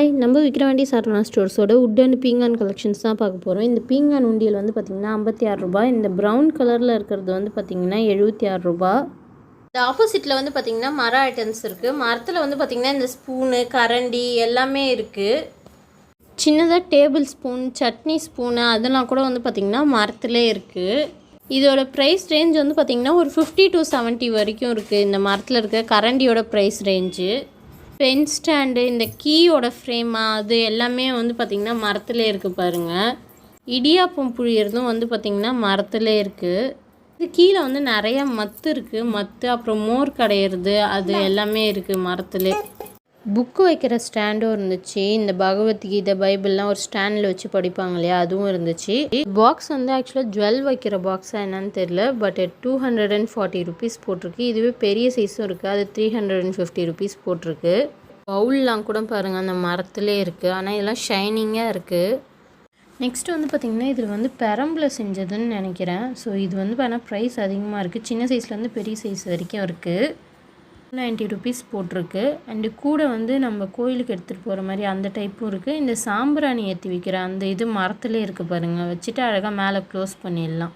Hi, நம்ம Vikravandi Saravana ஸ்டோர்ஸோட would and பீங்கான் collections தான் பார்க்க போகிறோம். இந்த பீங்கான் உண்டியல் வந்து பார்த்திங்கன்னா 56 ரூபாய். இந்த ப்ரௌன் கலரில் இருக்கிறது வந்து பார்த்திங்கன்னா 76 ரூபாய். இந்த ஆப்போசிட்டில் வந்து பார்த்திங்கன்னா மர ஐட்டம்ஸ் இருக்குது. மரத்தில் வந்து பார்த்திங்கன்னா இந்த ஸ்பூனு, கரண்டி எல்லாமே இருக்குது. சின்னதாக டேபிள் ஸ்பூன், சட்னி ஸ்பூனு அதெல்லாம் கூட வந்து பார்த்திங்கன்னா மரத்துலே இருக்குது. இதோட ப்ரைஸ் ரேஞ்ச் வந்து பார்த்திங்கன்னா ஒரு 50 to 70 வரைக்கும் இருக்குது. இந்த மரத்தில் இருக்க கரண்டியோட ப்ரைஸ் ரேஞ்சு. பென் ஸ்டாண்டு, இந்த கீயோட ஃப்ரேமா அது எல்லாமே வந்து பார்த்திங்கன்னா மரத்துலே இருக்குது பாருங்கள். இடியாப்பம் புழியறதும் வந்து பார்த்திங்கன்னா மரத்துலே இருக்குது. இது கீழே வந்து நிறையா மத்து இருக்குது. மத்து அப்புறம் மோர் கடையிறது அது எல்லாமே இருக்குது மரத்துலே. புக்கு வைக்கிற ஸ்டாண்டும் இருந்துச்சு. இந்த பகவத்கீதை, பைபிள்லாம் ஒரு ஸ்டாண்டில் வச்சு படிப்பாங்க இல்லையா, அதுவும் இருந்துச்சு. பாக்ஸ் வந்து ஆக்சுவலாக ஜுவல் வைக்கிற பாக்ஸாக என்னன்னு தெரில, பட் 240 ருபீஸ் போட்டிருக்கு. இதுவே பெரிய சைஸும் இருக்குது, அது 350 ருபீஸ் போட்டிருக்கு. பவுல்லாம் கூட பாருங்கள் அந்த மரத்துலே இருக்குது, ஆனால் இதெல்லாம் ஷைனிங்காக இருக்குது. நெக்ஸ்ட்டு வந்து பார்த்திங்கன்னா இதில் வந்து பெரம்பில் செஞ்சதுன்னு நினைக்கிறேன். ஸோ இது வந்து பார்த்தா ப்ரைஸ் அதிகமாக இருக்குது. சின்ன சைஸ்லேருந்து பெரிய சைஸ் வரைக்கும் இருக்குது. 90 ருபீஸ் போட்டிருக்கு. அண்டு கூட வந்து நம்ம கோயிலுக்கு எடுத்துகிட்டு போகிற மாதிரி அந்த டைப்பும் இருக்குது. இந்த சாம்பிராணி ஏற்றி வைக்கிற அந்த இது மரத்துலேயே இருக்குது பாருங்கள். வச்சுட்டு அழகாக மேலே க்ளோஸ் பண்ணிடலாம்.